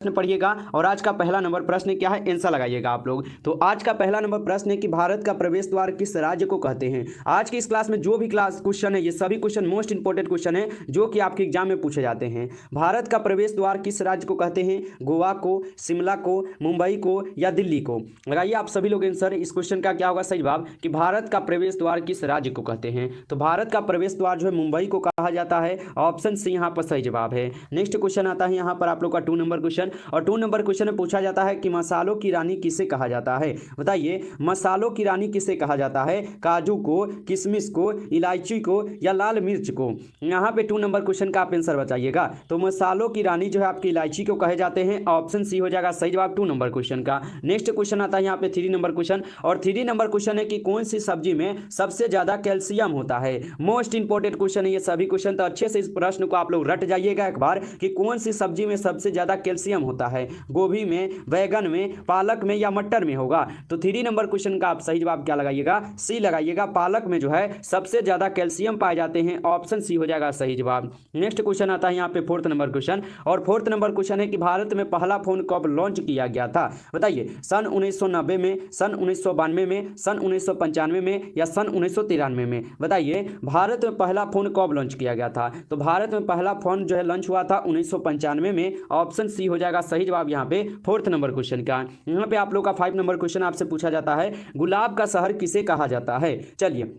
प्रश्न पढ़िएगा और आज का पहला नंबर प्रश्न क्या है आंसर लगाइएगा आप लोग। तो आज का पहला नंबर प्रश्न है कि भारत का प्रवेश द्वार किस राज्य को कहते हैं। आज की इस क्लास में जो भी क्लास क्वेश्चन है ये सभी क्वेश्चन मोस्ट इंपोर्टेंट क्वेश्चन है जो कि आपके एग्जाम में पूछे जाते हैं। भारत का प्रवेश द्वार किस राज्य को कहते हैं, गोवा को, शिमला को, मुंबई को या दिल्ली को। लगाइए आप सभी लोग आंसर। इस क्वेश्चन का क्या होगा सही जवाब कि भारत का प्रवेश द्वार किस राज्य को कहते हैं। तो भारत का प्रवेश द्वार जो है मुंबई को कहा जाता है, ऑप्शन सी यहाँ पर सही जवाब है। नेक्स्ट क्वेश्चन आता है यहाँ पर आप लोग का 2 नंबर क्वेश्चन, और 2 नंबर क्वेश्चन में पूछा जाता है कि मसालों की रानी किसे कहा जाता है। बताइए मसालों की रानी किसे कहा जाता है, काजू को, किशमिश को, इलायची को या लाल मिर्च को। यहाँ पे 2 नंबर क्वेश्चन का आप आंसर बताइएगा। तो मसालों की रानी जो है आपकी इलायची को कहे जाते हैं, ऑप्शन सी हो जाएगा सही जवाब 2 नंबर क्वेश्चन का। नेक्स्ट क्वेश्चन आता है यहाँ पे 3 नंबर क्वेश्चन, और 3 नंबर क्वेश्चन है कि कौन सी सब्जी में सबसे ज्यादा कैल्शियम होता है। मोस्ट इंपोर्टेंट क्वेश्चन है ये सभी क्वेश्चन, तो अच्छे से इस प्रश्न को आप लोग रट जाइएगा एक बार कि कौन सी सब्जी में सबसे ज्यादा कैल्शियम होता है, गोभी में, बैगन में, पालक में या मटर में होगा। तो 3 नंबर क्वेश्चन का आप सही जवाब क्या लगाइएगा, सी लगाइएगा। पालक में जो है सबसे ज्यादा कैल्शियम पाए जाते हैं, ऑप्शन सी हो जाएगा सही जवाब। नेक्स्ट क्वेश्चन आता है यहाँ पे 4th नंबर क्वेश्चन, और 4th नंबर क्वेश्चन है कि भारत में पहला फोन कब लॉन्च किया गया था। बताइए सन 1990 में, सन 1992 में, सन 1995 में या सन 1993 में। बताइए भारत में पहला फोन कब लॉन्च किया गया था। तो भारत में पहला फोन जो है लॉन्च हुआ था 1995 में, ऑप्शन सी हो जाएगा सही जवाब यहाँ पे 4th नंबर क्वेश्चन का। यहाँ पे आप लोग का 5 नंबर क्वेश्चन आपसे पूछा जाता है, गुलाब का शहर किसे कहा जाता है। चलिए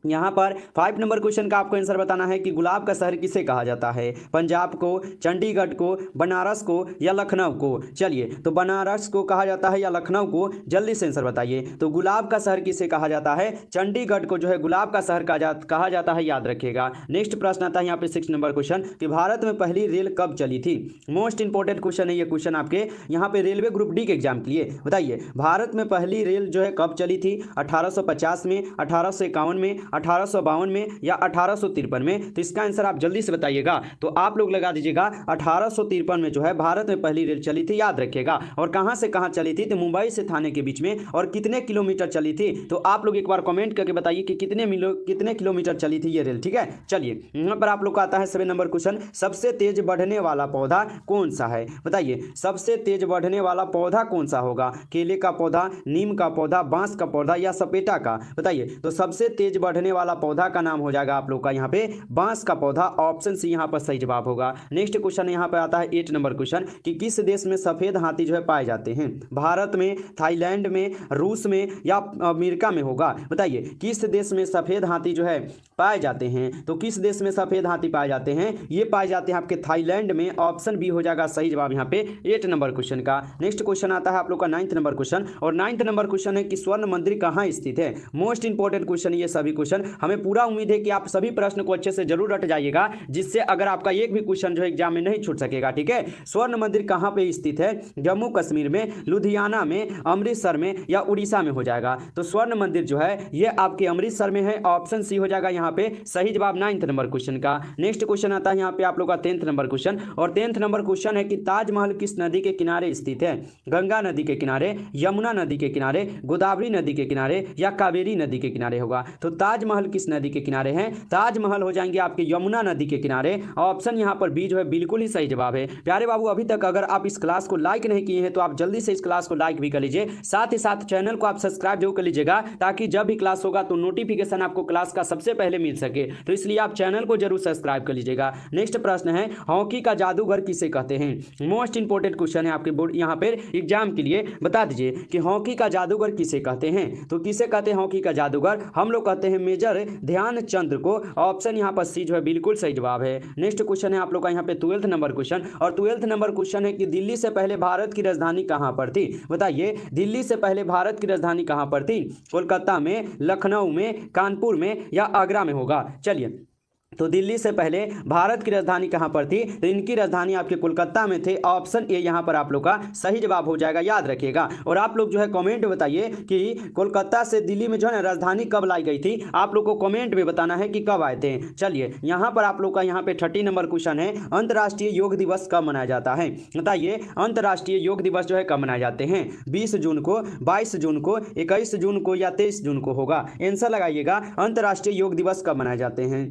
यहाँ पर 5 नंबर क्वेश्चन का आपको आंसर बताना है कि गुलाब का शहर किसे कहा जाता है, पंजाब को, चंडीगढ़ को, बनारस को या लखनऊ को। चलिए तो बनारस को कहा जाता है या लखनऊ को, जल्दी से आंसर बताइए। तो गुलाब का शहर किसे कहा जाता है, चंडीगढ़ को जो है गुलाब का शहर कहा जाता है, याद रखिएगा। नेक्स्ट प्रश्न आता है यहाँ पे 6 नंबर क्वेश्चन कि भारत में पहली रेल कब चली थी। मोस्ट इंपोर्टेंट क्वेश्चन है ये क्वेश्चन आपके यहाँ पे रेलवे ग्रुप डी के एग्जाम के लिए। बताइए भारत में पहली रेल जो है कब चली थी, 1850 में, 1851 में, 1852 में या 1853 में। तो इसका आंसर आप जल्दी से बताइएगा। तो आप लोग लगा दीजिएगा 1853 में जो है भारत में पहली रेल चली थी, याद रखिएगा। और कहां से कहां चली थी, तो मुंबई से थाने के बीच में, और कितने किलोमीटर चली थी। तो आप लोग एक बार कमेंट करके बताइए कि कितने किलोमीटर चली थी ये रेल, ठीक है। चलिए यहां पर आप लोग का आता है 7 नंबर क्वेश्चन, सबसे तेज बढ़ने वाला पौधा कौन सा है। बताइए सबसे तेज बढ़ने वाला पौधा कौन सा होगा, केले का पौधा, नीम का पौधा, बांस का पौधा या सपेटा का। बताइए तो सबसे तेज बढ़ने वाला पौधा का नाम हो जाएगा आप लोग का यहाँ पे बांस का पौधा, ऑप्शन सी यहाँ पर सही जवाब होगा। नेक्स्ट क्वेश्चन यहाँ पे आता है 8 नंबर क्वेश्चन कि किस देश में सफेद हाथी जो है पाए जाते हैं, भारत में, थाईलैंड में, रूस में या अमेरिका में होगा। बताइए किस देश में सफेद हाथी जो है पाए जाते हैं। तो किस देश में सफेद हाथी पाए जाते हैं, ये पाए जाते हैं आपके थाईलैंड में, ऑप्शन बी हो जाएगा सही जवाब यहाँ पे 8 नंबर क्वेश्चन का। नेक्स्ट क्वेश्चन आता है आप लोग का 9th नंबर क्वेश्चन, और 9th नंबर क्वेश्चन है कि स्वर्ण मंदिर कहाँ स्थित है। मोस्ट इंपोर्टेंट क्वेश्चन ये सभी क्वेश्चन, हमें पूरा उम्मीद है कि आप सभी प्रश्न को अच्छे से जरूर रट जाइएगा, जिससे अगर आपका एक भी क्वेश्चन जो है एग्जाम में नहीं छूट सकेगा, ठीक है। स्वर्ण मंदिर कहां पे स्थित है, जम्मू कश्मीर में, लुधियाना में, अमृतसर में या उड़ीसा में हो जाएगा। तो स्वर्ण मंदिर जो है ये आपके अमृतसर में है, ऑप्शन सी हो जाएगा यहाँ पे सही जवाब 9th नंबर क्वेश्चन का। नेक्स्ट क्वेश्चन आता है यहाँ पे आप लोग का 10th नंबर क्वेश्चन, और 10th नंबर क्वेश्चन है कि ताजमहल किस नदी के किनारे स्थित है, गंगा नदी के किनारे, यमुना नदी के किनारे, गोदावरी नदी के किनारे या कावेरी नदी के किनारे होगा। तो ताजमहल किस नदी के किनारे हैं, ताजमहल हो जाएंगे आपके यमुना नदी के किनारे, ऑप्शन यहां पर बी जो है बिल्कुल ही सही जवाब है। प्यारे बाबू अभी तक अगर आप इस क्लास को लाइक नहीं किए हैं तो आप जल्दी से इस क्लास को लाइक भी कर लीजिए, साथ ही साथ चैनल को आप सब्सक्राइब जरूर कर लीजिएगा, ताकि जब भी क्लास होगा तो नोटिफिकेशन आपको क्लास का सबसे पहले मिल सके। तो इसलिए आप चैनल को जरूर सब्सक्राइब कर लीजिएगा। नेक्स्ट प्रश्न है हॉकी का जादूगर किसे कहते हैं। मोस्ट इंपोर्टेंट क्वेश्चन है आपके बोर्ड यहाँ पर एग्जाम के लिए, बता दीजिए कि हॉकी का जादूगर किसे कहते हैं। तो किसे कहते हैं हॉकी का जादूगर, हम लोग कहते हैं मेजर ध्यानचंद को, ऑप्शन यहाँ पर सी जो है बिल्कुल सही जवाब है। नेक्स्ट क्वेश्चन है आप लोग का यहाँ पे 12th नंबर क्वेश्चन, और 12th नंबर क्वेश्चन है कि दिल्ली से पहले भारत की राजधानी कहाँ पर थी। बताइए दिल्ली से पहले भारत की राजधानी कहाँ पर थी, कोलकाता में, लखनऊ में, कानपुर में या आगरा में होगा। चलिए तो दिल्ली से पहले भारत की राजधानी कहां पर थी, तो इनकी राजधानी आपके कोलकाता में थे, ऑप्शन ए यहां पर आप लोग का सही जवाब हो जाएगा, याद रखिएगा। और आप लोग जो है कमेंट में बताइए कि कोलकाता से दिल्ली में जो है ना राजधानी कब लाई गई थी, आप लोग को कमेंट में बताना है कि कब आए थे। चलिए यहां पर आप लोग का यहाँ पे 30 नंबर क्वेश्चन है, अंतर्राष्ट्रीय योग दिवस कब मनाया जाता है। बताइए अंतर्राष्ट्रीय योग दिवस जो है कब मनाए जाते हैं, 20 जून को, 22 जून को, 21 जून को या 23 जून को होगा। आंसर लगाइएगा अंतर्राष्ट्रीय योग दिवस कब मनाए जाते हैं।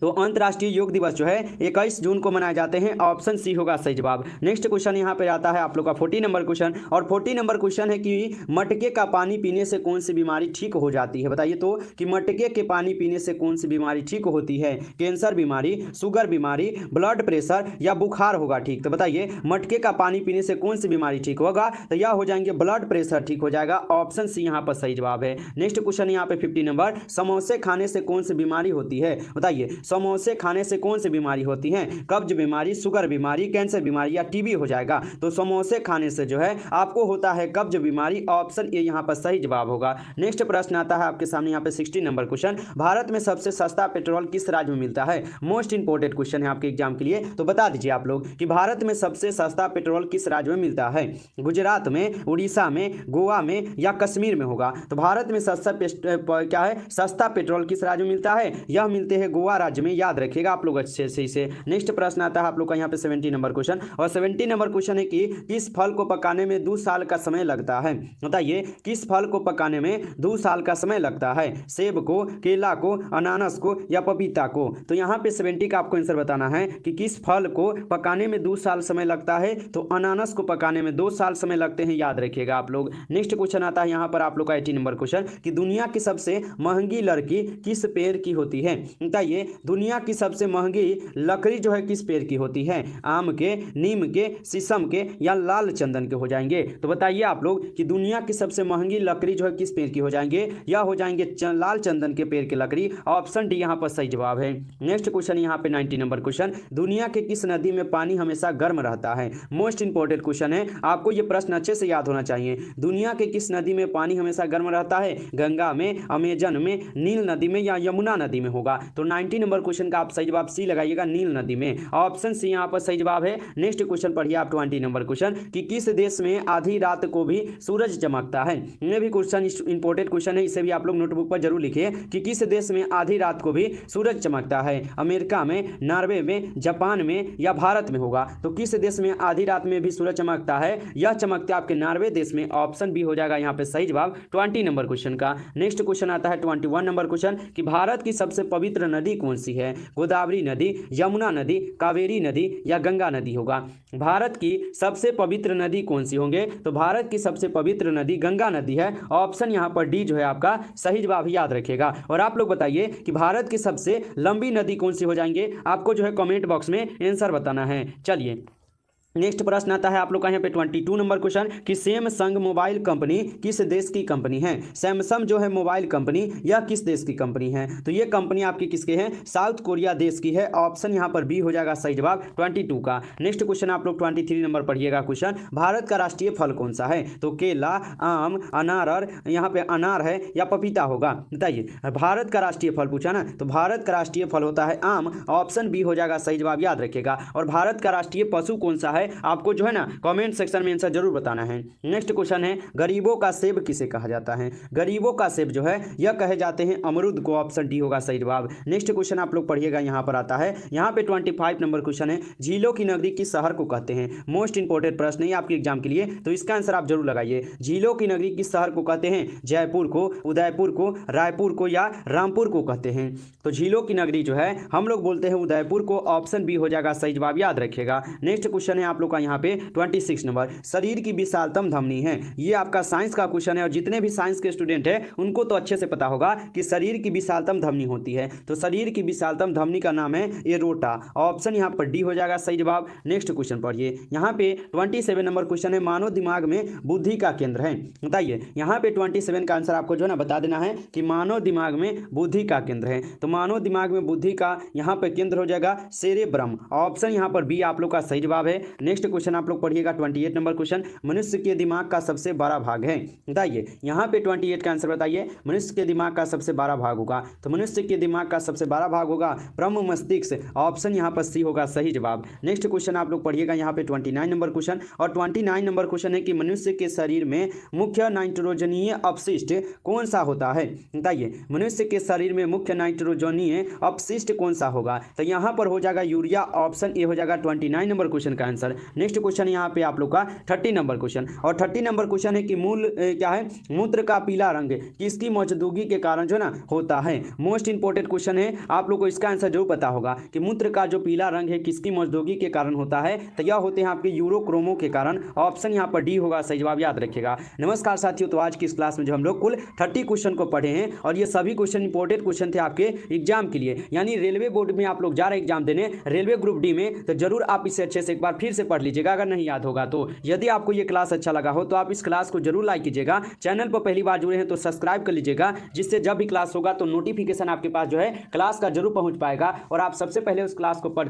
तो अंतर्राष्ट्रीय योग दिवस जो है 21 जून को मनाए जाते हैं। ऑप्शन सी होगा सही जवाब। नेक्स्ट क्वेश्चन यहाँ पे आता है आप लोग का 40 नंबर क्वेश्चन, और 40 नंबर क्वेश्चन है कि मटके का पानी पीने से कौन सी बीमारी ठीक हो जाती है। बताइए तो कि मटके के पानी पीने से कौन सी बीमारी ठीक होती है। कैंसर बीमारी, शुगर बीमारी, ब्लड प्रेशर या बुखार होगा ठीक। तो बताइए मटके का पानी पीने से कौन सी बीमारी ठीक होगा। तो यह हो जाएंगे ब्लड प्रेशर ठीक हो जाएगा। ऑप्शन सी यहाँ पर सही जवाब है। नेक्स्ट क्वेश्चन यहाँ पे 50 नंबर, समोसे खाने से कौन सी बीमारी होती है। बताइए समोसे खाने से कौन सी बीमारी होती है। कब्ज बीमारी, शुगर बीमारी, कैंसर बीमारी या टीबी हो जाएगा। तो समोसे खाने से जो है आपको होता है कब्ज बीमारी। ऑप्शन ए यहाँ पर सही जवाब होगा। नेक्स्ट प्रश्न आता है आपके सामने यहाँ पे 60 नंबर क्वेश्चन, भारत में सबसे सस्ता पेट्रोल किस राज्य में मिलता है। मोस्ट इंपोर्टेंट क्वेश्चन है आपके एग्जाम के लिए। तो बता दीजिए आप लोग कि भारत में सबसे सस्ता पेट्रोल किस राज्य में मिलता है। गुजरात में, उड़ीसा में, गोवा में या कश्मीर में होगा। तो भारत में क्या है सस्ता पेट्रोल किस राज्य में मिलता है। यह मिलते हैं गोवा राज्य में, याद रखिएगा आप लोग अच्छे से इसे। नेक्स्ट प्रश्न आता है आप लोग का यहाँ पे 70 नंबर क्वेश्चन, और 70 नंबर क्वेश्चन है कि किस फल को पकाने में 2 साल का समय लगता है। बताइए किस फल को पकाने में 2 साल का समय लगता है। सेब को, केला को, अनानास को या पपीता को। तो यहाँ पे 70 का आपको आंसर बताना है कि किस फल को पकाने में 2 साल समय लगता है। तो अनानास को पकाने में 2 साल समय लगते हैं, याद रखिएगा आप लोग। नेक्स्ट क्वेश्चन आता है यहाँ पर आप लोग का 80 नंबर क्वेश्चन कि दुनिया की सबसे महंगी लड़की किस पेड़ की होती है। बताइए दुनिया की सबसे महंगी लकड़ी जो है किस पेड़ की होती है। आम के, नीम के, शीशम के या लाल चंदन के हो जाएंगे। तो बताइए आप लोग कि दुनिया की सबसे महंगी लकड़ी जो है किस पेड़ की हो जाएंगे। या हो जाएंगे लाल चंदन के पेड़ की लकड़ी। ऑप्शन डी यहाँ पर सही जवाब है। नेक्स्ट क्वेश्चन यहाँ पे 90 नंबर क्वेश्चन, दुनिया के किस नदी में पानी हमेशा गर्म रहता है। मोस्ट इंपोर्टेंट क्वेश्चन है, आपको ये प्रश्न अच्छे से याद होना चाहिए। दुनिया के किस नदी में पानी हमेशा गर्म रहता है। गंगा में, अमेजन में, नील नदी में या यमुना नदी में होगा। तो 90 नंबर क्वेश्चन का आप सही जवाब सी लगाइएगा, नील नदी में। ऑप्शन सी यहाँ पर सही जवाब है। नेक्स्ट क्वेश्चन पढ़िए आप 20 नंबर क्वेश्चन कि किस देश में आधी रात को भी सूरज चमकता है। ये भी क्वेश्चन इंपोर्टेंट क्वेश्चन है, इसे भी आप लोग नोटबुक पर जरूर लिखिए कि किस देश में आधी रात को भी सूरज चमकता है। अमेरिका में, नॉर्वे में, जापान में या भारत में होगा। तो किस देश में आधी रात में भी सूरज चमकता है। यह चमकता है आपके नॉर्वे देश में। ऑप्शन बी हो जाएगा यहाँ पे सही जवाब 20 नंबर क्वेश्चन का। नेक्स्ट क्वेश्चन आता है 21 नंबर क्वेश्चन कि भारत की सबसे पवित्र नदी कौन सी है। गोदावरी नदी, यमुना नदी, कावेरी नदी या गंगा नदी होगा। भारत की सबसे पवित्र नदी कौन सी होंगे। तो भारत की सबसे पवित्र नदी गंगा नदी है। ऑप्शन यहाँ पर डी जो है आपका सही जवाब, याद रखिएगा। और आप लोग बताइए कि भारत की सबसे लंबी नदी कौन सी हो जाएंगे। आपको जो है कमेंट बॉक्स में आंसर बताना है। चलिए नेक्स्ट प्रश्न आता है आप लोग का यहाँ पे 22 नंबर क्वेश्चन कि सैमसंग मोबाइल कंपनी किस देश की कंपनी है। सैमसंग जो है मोबाइल कंपनी यह किस देश की कंपनी है। तो ये कंपनी आपकी किसके है, साउथ कोरिया देश की है। ऑप्शन यहाँ पर बी हो जाएगा सही जवाब 22 का। नेक्स्ट क्वेश्चन आप लोग 23 नंबर पढ़िएगा क्वेश्चन, भारत का राष्ट्रीय फल कौन सा है। तो केला, आम, अनार, यहाँ पे अनार है या पपीता होगा। बताइए भारत का राष्ट्रीय फल पूछा ना, तो भारत का राष्ट्रीय फल होता है आम। ऑप्शन बी हो जाएगा सही जवाब, याद रखिएगा। और भारत का राष्ट्रीय पशु कौन सा है, आपको जो है ना कमेंट सेक्शन में आंसर जरूर बताना है। नेक्स्ट क्वेश्चन है गरीबों का सेब किसे कहा जाता है। गरीबों का सेब जो है यह कहे जाते हैं अमरूद को। ऑप्शन डी होगा सही जवाब। नेक्स्ट क्वेश्चन आप लोग पढ़िएगा, यहाँ पर आता है यहाँ पे 25 नंबर क्वेश्चन है, झीलों की नगरी किस शहर को कहते हैं। मोस्ट इंपोर्टेंट प्रश्न है आपके एग्जाम के लिए, तो इसका आंसर आप जरूर लगाइए। झीलों की नगरी किस शहर को कहते हैं। जयपुर को, उदयपुर को, रायपुर को या रामपुर को कहते हैं। तो झीलों की नगरी जो है हम लोग बोलते हैं उदयपुर को। ऑप्शन बी हो जाएगा सही जवाब, याद रखिएगा। नेक्स्ट क्वेश्चन है आप लोग का यहाँ पे 26 नंबर, शरीर की विशालतम धमनी है। ये आपका साइंस का क्वेश्चन है और जितने भी साइंस के स्टूडेंट हैं उनको तो अच्छे से पता होगा कि शरीर की विशालतम धमनी होती है। तो शरीर की विशालतम धमनी का नाम है एरोटा। ऑप्शन यहाँ पर डी हो जाएगा सही जवाब। नेक्स्ट क्वेश्चन पढ़िए, यहाँ पे 27 नंबर क्वेश्चन है, मानव दिमाग में बुद्धि का केंद्र है। बताइए यहाँ पे 27 का आंसर आपको जो है ना बता देना है कि मानव दिमाग में बुद्धि का केंद्र है। तो मानव दिमाग में बुद्धि का यहाँ पे केंद्र हो जाएगा सेरेब्रम। ऑप्शन यहाँ पर बी आप लोग का सही जवाब है। नेक्स्ट क्वेश्चन आप लोग पढ़िएगा 28 नंबर क्वेश्चन, मनुष्य के दिमाग का सबसे बड़ा भाग है। बताइए यहाँ पे 28 का आंसर बताइए, मनुष्य के दिमाग का सबसे बड़ा भाग होगा। तो मनुष्य के दिमाग का सबसे बड़ा भाग होगा ब्रह्म मस्तिष्क। ऑप्शन यहाँ पर सी होगा सही जवाब। नेक्स्ट क्वेश्चन आप लोग पढ़िएगा यहाँ पे 29 नंबर क्वेश्चन, और 29 नंबर क्वेश्चन है कि मनुष्य के शरीर में मुख्य नाइट्रोजनीय अपशिष्ट कौन सा होता है। बताइए मनुष्य के शरीर में मुख्य नाइट्रोजनीय अपशिष्ट कौन सा होगा। तो यहाँ पर हो जाएगा यूरिया। ऑप्शन ए हो जाएगा 29 नंबर क्वेश्चन का आंसर। आंसर। नेक्स्ट क्वेश्चन यहाँ पे आप लोग का 30 नंबर क्वेश्चन, और 30 नंबर क्वेश्चन है कि क्या है, मूत्र का पीला रंग किसकी मौजूदगी के कारण जो ना होता है। मोस्ट इंपोर्टेंट क्वेश्चन है, आप लोग को इसका आंसर जरूर पता होगा कि मूत्र का जो पीला रंग है किसकी मौजूदगी के कारण होता है, तो यह होते हैं आपके यूरोक्रोमो के कारण। ऑप्शन यहाँ पर डी होगा सही जवाब, याद रखिएगा। नमस्कार साथियों, तो आज की इस क्लास में जो हम लोग कुल 30 क्वेश्चन को पढ़े हैं, और ये सभी क्वेश्चन इंपोर्टेंट क्वेश्चन थे आपके एग्जाम के लिए, यानी रेलवे बोर्ड में आप लोग जा रहे एग्जाम देने, रेलवे ग्रुप डी में, तो जरूर आप इसे अच्छे से एक बार फिर से पढ़ लीजिएगा अगर नहीं याद होगा तो। यदि आपको ये क्लास अच्छा लगा हो तो आप इस क्लास को जरूर लाइक कीजिएगा। चैनल पर पहली बार जुड़े हैं तो सब्सक्राइब कर लीजिएगा, जिससे जब भी क्लास होगा तो नोटिफिकेशन आपके पास जो है क्लास का जरूर पहुंच पाएगा और आप सबसे पहले उस क्लास को पढ़